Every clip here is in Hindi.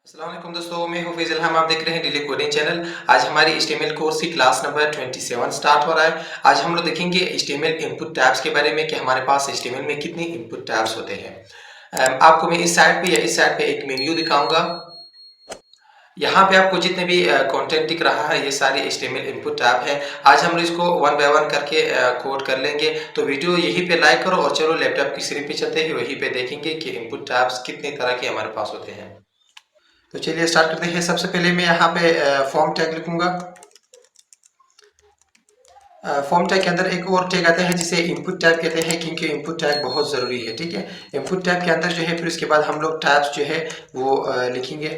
अस्सलाम वालेकुम दोस्तों, मैं हूं फैजल। हम आप देख रहे हैं डेली कोडिंग चैनल। आज हमारी HTML कोर्स की क्लास नंबर 27 स्टार्ट हो रहा है। आज हम लोग देखेंगे HTML इनपुट टैब्स के बारे में कि हमारे पास HTML में कितने इनपुट टैब्स होते हैं। आपको मैं इस साइड पे या इस साइड पे एक मेन्यू दिखाऊंगा। यहाँ पे आपको जितने भी कंटेंट दिख रहा है ये सारे HTML इनपुट टैब है। आज हम इसको वन बाय वन करके कोड कर लेंगे। तो वीडियो यहीं पे लाइक करो और चलो लैपटॉप की स्क्रीन पे चलते हैं, वहीं पे देखेंगे कि इनपुट टैब्स कितने तरह के हमारे पास होते हैं। तो चलिए स्टार्ट करते हैं। सबसे पहले मैं यहाँ पे फॉर्म टैग लिखूंगा। फॉर्म टैग के अंदर एक और टैग आता है जिसे इनपुट टैग कहते हैं, क्योंकि इनपुट टैग बहुत ज़रूरी है। ठीक है, इनपुट टैग के अंदर जो है फिर उसके बाद हम लोग टैब्स जो है वो लिखेंगे।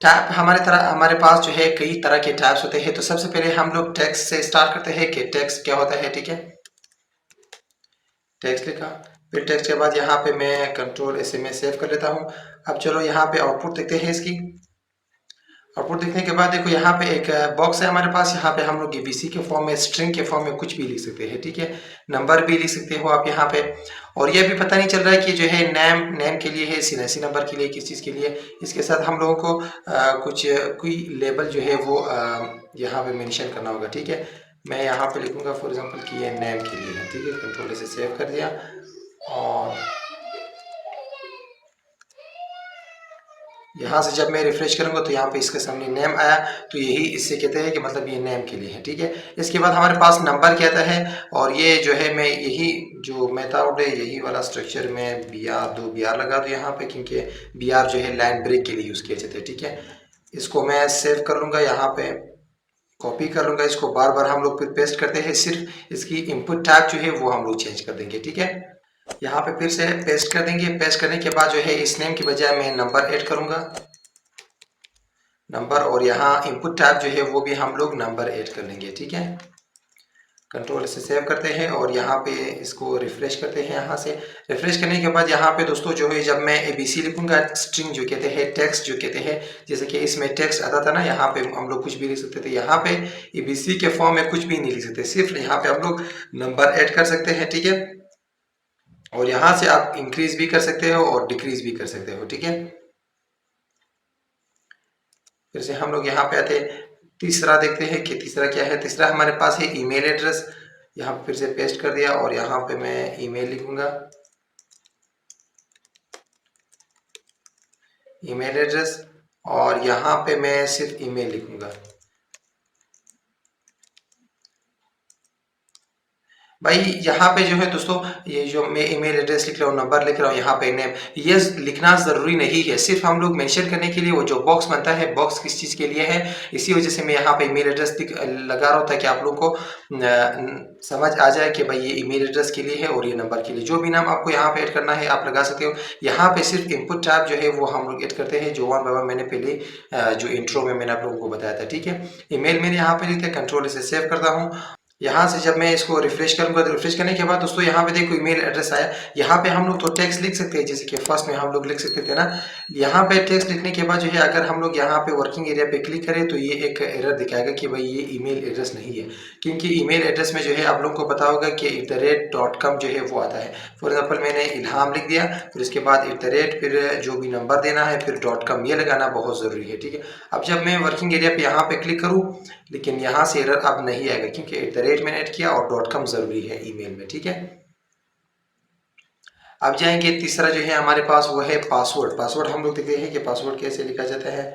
टैब हमारे पास जो है कई तरह के टैब्स होते हैं। तो सबसे पहले हम लोग टेक्स्ट से स्टार्ट करते हैं कि टेक्स्ट क्या होता है। ठीक है, टेक्स्ट लिखा, फिर टेक्स्ट के बाद यहाँ पे मैं कंट्रोल ऐसे में सेव कर लेता हूँ। अब चलो यहाँ पे आउटपुट देखते हैं इसकी। आउटपुट देखने के बाद देखो यहाँ पे एक बॉक्स है हमारे पास। यहाँ पे हम लोग एबीसी के फॉर्म में, स्ट्रिंग के फॉर्म में कुछ भी लिख सकते हैं। ठीक है, नंबर भी लिख सकते हो आप यहाँ पे। और ये भी पता नहीं चल रहा है कि जो है नेम के लिए है, सीएनसी नंबर के लिए, किस चीज़ के लिए। इसके साथ हम लोगों को कोई लेबल जो है वो यहाँ पे मेंशन करना होगा। ठीक है, मैं यहाँ पे लिखूंगा फॉर एग्जांपल कि ये नेम के लिए है। ठीक है, कंट्रोल से सेव कर दिया। और यहाँ से जब मैं रिफ्रेश करूंगा तो यहाँ पे इसके सामने नेम आया, तो यही इससे कहते हैं कि मतलब ये नेम के लिए है। ठीक है, इसके बाद हमारे पास नंबर कहता है। और ये जो है मैं यही जो मेथड है यही वाला स्ट्रक्चर में BR 2 BR लगा दूँ यहाँ पे, क्योंकि BR जो है लाइन ब्रेक के लिए यूज़ किए जाते हैं। ठीक है, इसको मैं सेव कर लूँगा, यहाँ पे कॉपी कर लूँगा। इसको बार बार हम लोग फिर पेस्ट करते हैं, सिर्फ इसकी इनपुट टैग जो है वो हम लोग चेंज कर देंगे। ठीक है, यहाँ पे फिर से पेस्ट कर देंगे। पेस्ट करने के बाद जो है इस नेम की बजाय मैं नंबर ऐड करूंगा, नंबर। और यहाँ इनपुट टैब जो है वो भी हम लोग नंबर ऐड कर लेंगे। ठीक है, कंट्रोल से सेव करते हैं और यहाँ पे इसको रिफ्रेश करते हैं। यहाँ से रिफ्रेश करने के बाद यहाँ पे दोस्तों जो है जब मैं ABC लिखूंगा, स्ट्रिंग जो कहते हैं, टेक्स्ट जो कहते हैं, जैसे कि इसमें टेक्स्ट आता था ना, यहाँ पे हम लोग कुछ भी लिख सकते थे। यहाँ पे ABC के फॉर्म में कुछ भी नहीं लिख सकते, सिर्फ यहाँ पे हम लोग नंबर ऐड कर सकते हैं। ठीक है, और यहाँ से आप इंक्रीज भी कर सकते हो और डिक्रीज भी कर सकते हो। ठीक है, फिर से हम लोग यहाँ पे आते हैं। तीसरा देखते हैं कि तीसरा क्या है। तीसरा हमारे पास है ईमेल एड्रेस। यहाँ पे फिर से पेस्ट कर दिया और यहाँ पे मैं ईमेल लिखूंगा, ईमेल एड्रेस। और यहाँ पे मैं सिर्फ ईमेल लिखूंगा। भाई यहाँ पे जो है दोस्तों, ये जो मैं ईमेल एड्रेस लिख रहा हूँ, नंबर लिख रहा हूँ, यहाँ पे नेम, ये लिखना ज़रूरी नहीं है। सिर्फ हम लोग मेंशन करने के लिए वो जो बॉक्स बनता है, बॉक्स किस चीज़ के लिए है, इसी वजह से मैं यहाँ पे ईमेल एड्रेस लगा रहा हूँ, ताकि आप लोग को समझ आ जाए कि भाई ये ईमेल एड्रेस के लिए है और ये नंबर के लिए। जो भी नाम आपको यहाँ पे ऐड करना है आप लगा सकते हो। यहाँ पे सिर्फ इनपुट टैब जो है वो हम लोग ऐड करते हैं, जो वन बाय वन मैंने पहले जो इंट्रो में मैंने आप लोगों को बताया था। ठीक है, ईमेल मैंने यहाँ पे लिखा, कंट्रोल से सेव करता हूँ। यहाँ से जब मैं इसको रिफ्रेश करूंगा तो रिफ्रेश करने के बाद दोस्तों यहाँ पे देखो ईमेल एड्रेस आया। यहाँ पे हम लोग तो टेक्स्ट लिख सकते हैं, जैसे कि फर्स्ट में हम लोग लिख सकते थे ना। यहाँ पे टेक्स्ट लिखने के बाद जो है अगर हम लोग यहाँ पे वर्किंग एरिया पे क्लिक करें तो ये एक एरर दिखाएगा कि भाई ये ईमेल एड्रेस नहीं है, क्योंकि ईमेल एड्रेस में जो है आप लोगों को पता होगा कि @.com जो है वो आता है। फॉर एग्जाम्पल मैंने इल्हाम लिख दिया, फिर उसके बाद @, फिर जो भी नंबर देना है, फिर .com ये लगाना बहुत ज़रूरी है। ठीक है, अब जब मैं वर्किंग एरिया पे यहाँ पे क्लिक करूँ, लेकिन यहाँ से एरर अब नहीं आएगा, क्योंकि मैंने ऐड किया और .com जरूरी है ईमेल में। ठीक है, अब जाएंगे तीसरा जो है हमारे पास वो है पासवर्ड। पासवर्ड हम लोग देखते हैं कि पासवर्ड कैसे लिखा जाता है,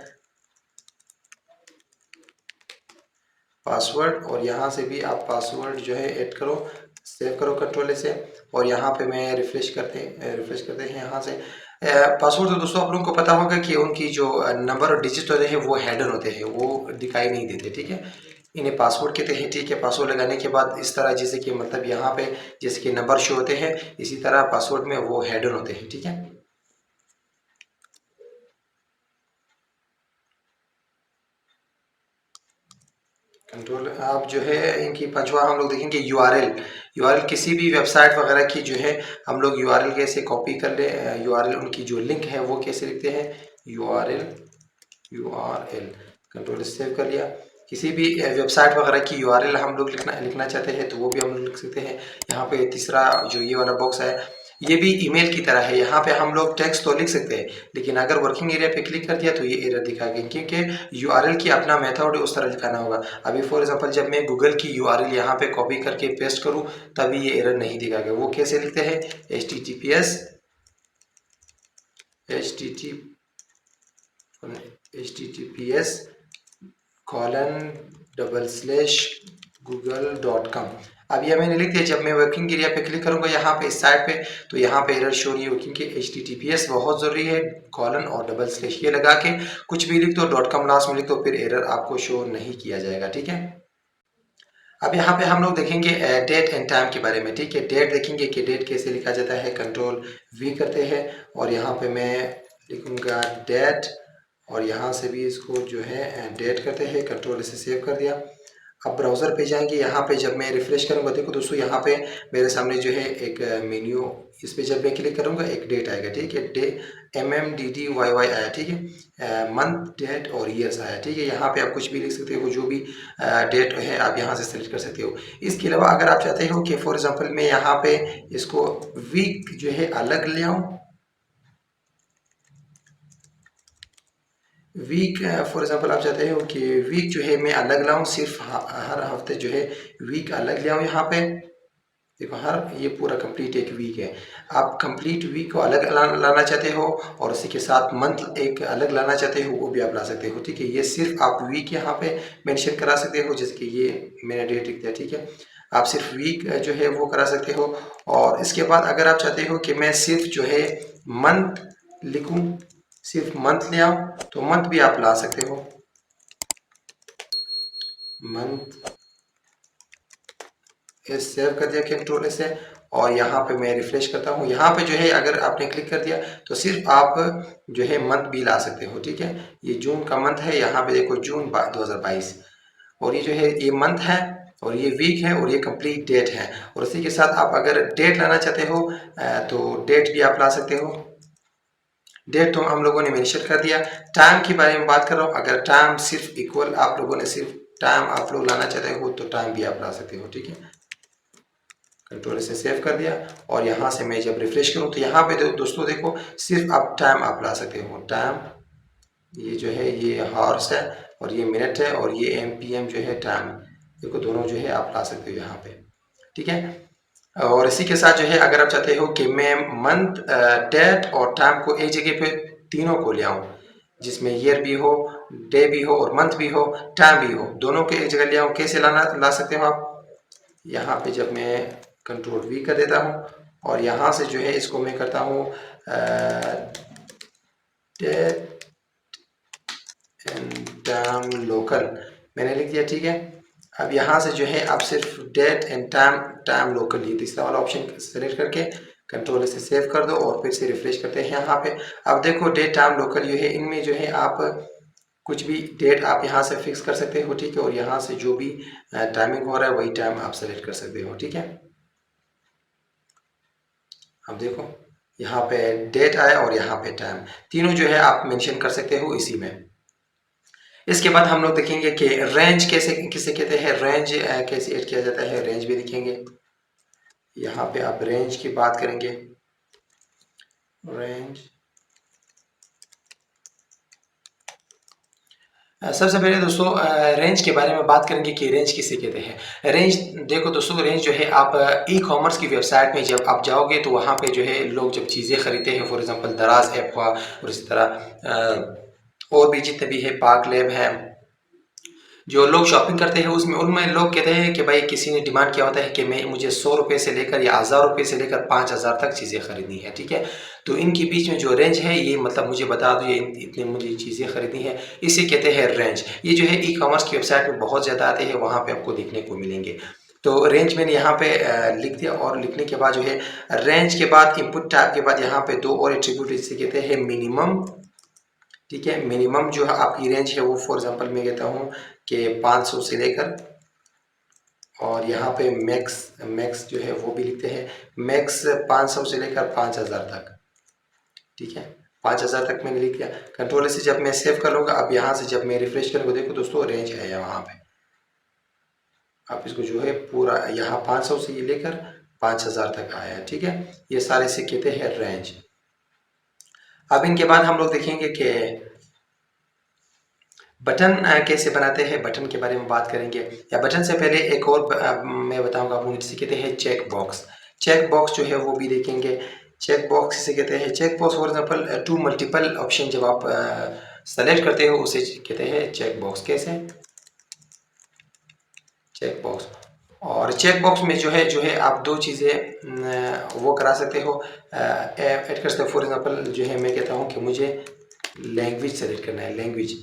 पासवर्ड। और यहाँ से भी आप पासवर्ड जो है ऐड करो, सेव करो कंट्रोल से। और यहाँ पे मैं रिफ्रेश करते हैं यहाँ से। पासवर्ड तो दोस्तों आप लोगों को पता होगा कि उनकी जो नंबर और डिजिट होते हैं वो हैडन होते हैं, वो दिखाई नहीं देते। ठीक है, इन्हें पासवर्ड कहते हैं। ठीक है, पासवर्ड लगाने के बाद इस तरह, जैसे कि मतलब यहाँ पे जैसे कि नंबर शो होते हैं, इसी तरह पासवर्ड में वो हैडन होते हैं। ठीक है, कंट्रोल आप जो है इनकी पंचवा हम लोग देखेंगे यूआरएल किसी भी वेबसाइट वगैरह की जो है हम लोग यूआरएल कैसे कॉपी कर ले। यूआरएल उनकी जो लिंक है वो कैसे लिखते हैं, यूआरएल कंट्रोल सेव कर लिया। किसी भी वेबसाइट वगैरह की यूआरएल हम लोग लिखना चाहते हैं तो वो भी हम लोग लिख सकते हैं। यहाँ पे तीसरा जो ये वाला बॉक्स है, ये भी ईमेल की तरह है। यहाँ पे हम लोग टेक्स्ट तो लिख सकते हैं, लेकिन अगर वर्किंग एरिया पे क्लिक कर दिया तो ये एरर दिखाएगा, क्योंकि यूआरएल की अपना मेथड है, उस तरह दिखाना होगा। अभी फॉर एग्जांपल जब मैं गूगल की यूआरएल यहाँ पे कॉपी करके पेस्ट करूँ तभी ये एरर नहीं दिखाएगा। वो कैसे लिखते हैं, https https://google.com। अब यह मैंने लिख दिया। जब मैं वर्किंग एरिया पे क्लिक करूंगा यहाँ पे इस साइड पे, तो यहाँ पे एरर शो नहीं हो, क्योंकि https बहुत जरूरी है, कॉलन और डबल स्लैश ये लगा के कुछ भी लिख दो, .com लास्ट में लिख दो, फिर एरर आपको शो नहीं किया जाएगा। ठीक है। अब यहाँ पे हम लोग देखेंगे डेट एंड टाइम के बारे में। ठीक है, डेट देखेंगे कि डेट कैसे लिखा जाता है। कंट्रोल वी करते हैं और यहाँ पे मैं लिखूंगा डेट, और यहाँ से भी इसको जो है डेट करते हैं, कंट्रोल इसे सेव कर दिया। अब ब्राउज़र पे जाएंगे। यहाँ पे जब मैं रिफ्रेश करूँगा, देखो दोस्तों यहाँ पे मेरे सामने जो है एक मेन्यू, इस पे जब मैं क्लिक करूँगा एक डेट आएगा। ठीक है, डे MMDDYY आया। ठीक है, मंथ डेट और ईयर्स आया। ठीक है, यहाँ पे आप कुछ भी लिख सकते हो, जो भी डेट है आप यहाँ से सेलेक्ट कर सकते हो। इसके अलावा अगर आप चाहते हो कि फॉर एग्जाम्पल मैं यहाँ पे इसको वीक जो है अलग ले आऊँ, वीक फॉर एग्जांपल आप चाहते हो कि वीक जो है मैं अलग लाऊं, सिर्फ हर हफ्ते जो है वीक अलग ले आऊं। यहाँ पे देखो, हर ये पूरा कंप्लीट एक वीक है। आप कंप्लीट वीक को अलग लाना चाहते हो और उसी के साथ मंथ एक अलग लाना चाहते हो, वो भी आप ला सकते हो। ठीक है, ये सिर्फ आप वीक यहाँ पे मेंशन करा सकते हो, जैसे कि ये मैंने डेट लिख दिया। ठीक है, आप सिर्फ वीक जो है वो करा सकते हो। और इसके बाद अगर आप चाहते हो कि मैं सिर्फ जो है मंथ लिखूं, सिर्फ मंथ ले आऊं, तो मंथ भी आप ला सकते हो। मंथ सेव कर दिया कंट्रोल से, और यहाँ पे मैं रिफ्रेश करता हूँ। यहाँ पे जो है अगर आपने क्लिक कर दिया तो सिर्फ आप जो है मंथ भी ला सकते हो। ठीक है, ये जून का मंथ है, यहाँ पे देखो जून 2022, और ये जो है ये मंथ है और ये वीक है और ये कंप्लीट डेट है। और उसी के साथ आप अगर डेट लाना चाहते हो तो डेट भी आप ला सकते हो। डेट तो हम लोगों ने मेंशन कर दिया। टाइम के बारे में बात कर रहा हूँ, अगर टाइम सिर्फ इक्वल आप लोगों ने सिर्फ टाइम आप लोग लाना चाहते हो तो टाइम भी आप ला सकते हो। ठीक है, कंट्रोल से सेव कर दिया, और यहाँ से मैं जब रिफ्रेश करूँ तो यहाँ पे दोस्तों देखो सिर्फ आप टाइम आप ला सकते हो। टाइम ये जो है ये हॉर्स है और ये मिनट है, और ये MPM जो है टाइम, देखो दोनों जो है आप ला सकते हो यहाँ पे। ठीक है, और इसी के साथ जो है अगर आप चाहते हो कि मैं मंथ डेट और टाइम को एक जगह पे तीनों को ले आऊँ, जिसमें ईयर भी हो, डे भी हो और मंथ भी हो, टाइम भी हो, दोनों को एक जगह ले आऊँ, कैसे ला सकते हो आप। यहाँ पे जब मैं कंट्रोल वी कर देता हूँ और यहाँ से जो है इसको मैं करता हूँ डेट एंड टाइम लोकल, मैंने लिख दिया। ठीक है, अब यहाँ से जो है आप सिर्फ डेट एंड टाइम लोकल, ये तीसरा वाला ऑप्शन सेलेक्ट करके कंट्रोल से सेव कर दो और फिर से रिफ्रेश करते हैं यहाँ पे। अब देखो डेट टाइम लोकल ये है, इनमें जो है आप कुछ भी डेट आप यहाँ से फिक्स कर सकते हो। ठीक है, और यहाँ से जो भी टाइमिंग हो रहा है वही टाइम आप सेलेक्ट कर सकते हो। ठीक है, अब देखो यहाँ पे डेट आया और यहाँ पे टाइम, तीनों जो है आप मेंशन कर सकते हो इसी में। इसके बाद हम लोग देखेंगे कि रेंज कैसे किसे कहते हैं, रेंज कैसे ऐड किया जाता है, रेंज भी दिखेंगे। यहाँ पे आप रेंज की बात करेंगे। रेंज सबसे पहले दोस्तों रेंज के बारे में बात करेंगे कि रेंज किसे कहते हैं। रेंज देखो दोस्तों, रेंज जो है आप ई कॉमर्स की वेबसाइट में जब आप जाओगे तो वहाँ पे जो है लोग जब चीज़ें खरीदते हैं, फॉर एग्जांपल दराज ऐप हुआ और इसी तरह और भी जितने भी है, पार्क लैब है, जो लोग शॉपिंग करते हैं उसमें उनमें लोग कहते हैं कि भाई किसी ने डिमांड किया होता है कि मैं मुझे 100 रुपये से लेकर या 1000 रुपये से लेकर 5000 तक चीज़ें खरीदनी है। ठीक है, तो इनके बीच में जो रेंज है ये मतलब मुझे बता दो ये इतने मुझे चीज़ें खरीदनी है, इसे कहते हैं रेंज। ये जो है ई कॉमर्स की वेबसाइट में बहुत ज़्यादा आते हैं, वहाँ पे आपको देखने को मिलेंगे। तो रेंज मैंने यहाँ पे लिख दिया, और लिखने के बाद जो है रेंज के बाद इनपुट टाइप के बाद यहाँ पे दो और एट्रीब्यूट जिसे कहते हैं मिनिमम। ठीक है, मिनिमम जो है आपकी रेंज है वो फॉर एग्जांपल मैं कहता हूँ कि 500 से लेकर, और यहाँ पे मैक्स मैक्स जो है वो भी लिखते हैं, मैक्स 500 से लेकर 5000 तक। ठीक है, 5000 तक मैंने लिख दिया। कंट्रोल से जब मैं सेव कर लूँगा, अब यहाँ से जब मैं रिफ्रेश करूँगा देखो दोस्तों रेंज है वहाँ पे। आप इसको जो है पूरा यहाँ 500 से लेकर 5000 तक आया है। ठीक है, ये सारे से कहते हैं रेंज। अब इनके बाद हम लोग देखेंगे कि बटन कैसे बनाते हैं, बटन के बारे में बात करेंगे। या बटन से पहले एक और मैं बताऊंगा आपको, जिसे कहते हैं चेक बॉक्स। चेक बॉक्स जो है वो भी देखेंगे। चेक बॉक्स इसे कहते हैं, check box for example to multiple option जब आप सेलेक्ट करते हो उसे कहते हैं चेक बॉक्स। कैसे? Check box. और चेक बॉक्स में जो है आप दो चीज़ें वो करा सकते हो, ऐड कर सकते हो। फॉर एग्जांपल जो है मैं कहता हूँ कि मुझे लैंग्वेज सेलेक्ट करना है, लैंग्वेज,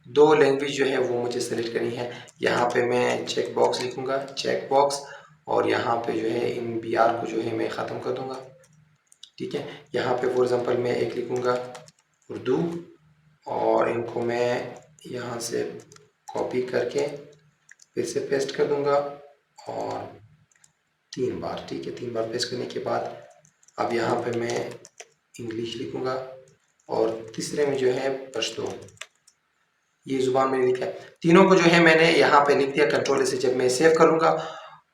दो लैंग्वेज जो है वो मुझे सेलेक्ट करनी है। यहाँ पे मैं चेक बॉक्स लिखूंगा, चेक बॉक्स, और यहाँ पे जो है इन बी आर को जो है मैं ख़त्म कर दूंगा। ठीक है, यहाँ पे फॉर एग्जांपल मैं एक लिखूंगा उर्दू, और इनको मैं यहाँ से कॉपी करके फिर से पेस्ट कर दूंगा, और 3 बार। ठीक है, 3 बार पेस्ट करने के बाद अब यहाँ पे मैं इंग्लिश लिखूंगा, और तीसरे में जो है पश्तो, ये जुबान मैंने लिखा है। तीनों को जो है मैंने यहाँ पे लिख दिया कंट्रोल से। जब मैं सेव करूँगा,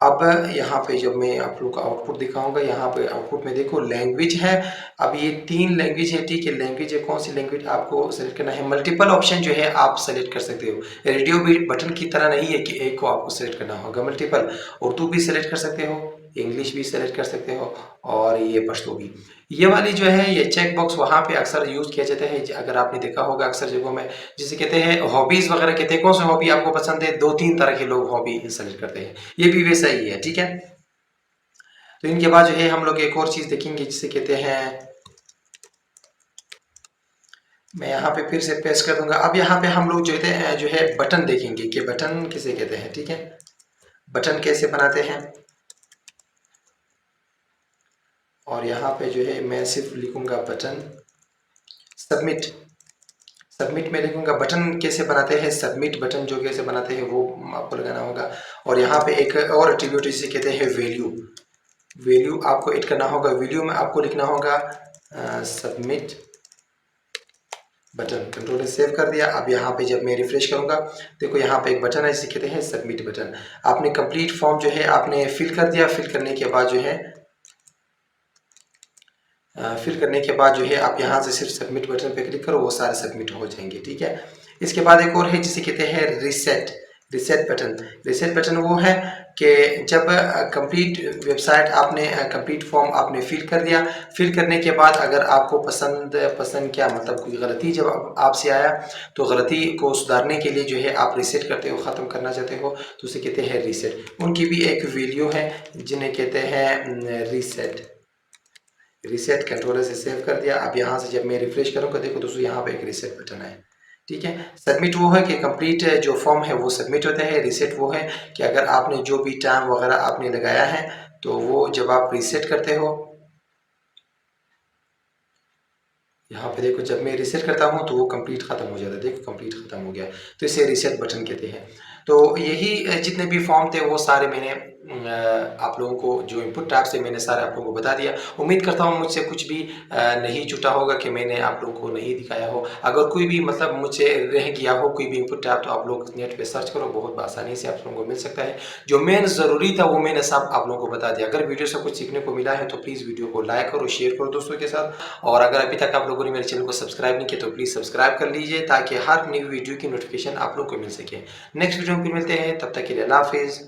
अब यहाँ पे जब मैं आप लोग को आउटपुट दिखाऊंगा, यहाँ पे आउटपुट में देखो लैंग्वेज है। अब ये 3 लैंग्वेज है। ठीक है, लैंग्वेज है, कौन सी लैंग्वेज आपको सेलेक्ट करना है। मल्टीपल ऑप्शन जो है आप सेलेक्ट कर सकते हो। रेडियो भी बटन की तरह नहीं है कि एक को आपको सेलेक्ट करना होगा, मल्टीपल। उर्दू भी सेलेक्ट कर सकते हो, इंग्लिश भी सेलेक्ट कर सकते हो, और ये पश्तो भी। ये वाली जो है ये चेक बॉक्स वहाँ पे अक्सर यूज किया जाता है, अगर आपने देखा होगा अक्सर जगहों में, जिसे कहते हैं हॉबीज वगैरह कहते हैं। कौन सा हॉबी आपको पसंद है, 2-3 तरह के लोग हॉबी सेलेक्ट करते हैं, ये भी वैसा ही है। ठीक है, तो इनके बाद जो है हम लोग एक और चीज देखेंगे जिसे कहते हैं, मैं यहाँ पे फिर से पेस्ट कर दूंगा। अब यहाँ पे हम लोग जो है बटन देखेंगे कि बटन किसे कहते हैं। ठीक है, बटन कैसे बनाते हैं, और यहाँ पे जो है मैं सिर्फ लिखूंगा बटन, सबमिट। सबमिट में लिखूंगा बटन कैसे बनाते हैं, सबमिट बटन जो कैसे बनाते हैं वो आपको लगाना होगा। और यहाँ पे एक और एट्रीब्यूट जिसे कहते हैं वैल्यू, वैल्यू आपको ऐड करना होगा। वैल्यू में आपको लिखना होगा सबमिट बटन। कंट्रोल से सेव कर दिया। अब यहाँ पे जब मैं रिफ्रेश करूंगा, देखो यहाँ पे एक बटन है जिसे कहते हैं सबमिट बटन। आपने कंप्लीट फॉर्म जो है आपने फिल कर दिया। फिल करने के बाद जो है आप यहाँ से सिर्फ सबमिट बटन पे क्लिक करो, वो सारे सबमिट हो जाएंगे। ठीक है, इसके बाद एक और है जिसे कहते हैं reset, reset button. Reset button वो है कि जब कंप्लीट वेबसाइट आपने कंप्लीट फॉर्म आपने फिल कर दिया, फिल करने के बाद अगर आपको पसंद क्या मतलब कोई गलती जब आपसे आया, तो गलती को सुधारने के लिए जो है आप रिसेट करते हो, ख़त्म करना चाहते हो, तो उसे कहते हैं रिसेट। उनकी भी एक वैल्यू है जिन्हें कहते हैं रिसेट। रिसेट कंट्रोलर से सेव कर दिया। अब यहाँ से जब मैं रिफ्रेश करूँगा, देखो दोस्तों यहाँ पे एक रिसेट बटन है। ठीक है, सबमिट वो है कि कंप्लीट जो फॉर्म है वो सबमिट होता है। रिसेट वो है कि अगर आपने जो भी टाइम वगैरह आपने लगाया है, तो वो जब आप रिसेट करते हो, यहाँ पे देखो जब मैं रिसेट करता हूँ तो वो कंप्लीट खत्म हो जाता है। देखो कंप्लीट खत्म हो गया, तो इसे रिसेट बटन कहते हैं। तो यही जितने भी फॉर्म थे वो सारे मैंने आप लोगों को जो इनपुट टैब से मैंने सारे आप लोगों को बता दिया। उम्मीद करता हूँ मुझसे कुछ भी नहीं छूटा होगा कि मैंने आप लोगों को नहीं दिखाया हो। अगर कोई भी मतलब मुझसे रह गया हो कोई भी इनपुट टैब, तो आप लोग नेट पे सर्च करो, बहुत आसानी से आप लोगों को मिल सकता है। जो मेन ज़रूरी था वो मैंने सब आप लोगों को बता दिया। अगर वीडियो से कुछ सीखने को मिला है तो प्लीज़ वीडियो को लाइक करो, शेयर करो दोस्तों के साथ। और अगर अभी तक आप लोगों ने मेरे चैनल को सब्सक्राइब नहीं किया तो प्लीज़ सब्सक्राइब कर लीजिए, ताकि हर न्यू वीडियो की नोटिफिकेशन आप लोग को मिल सके। नेक्स्ट वीडियो में फिर मिलते हैं, तब तक के लिए अल्लाह हाफिज़।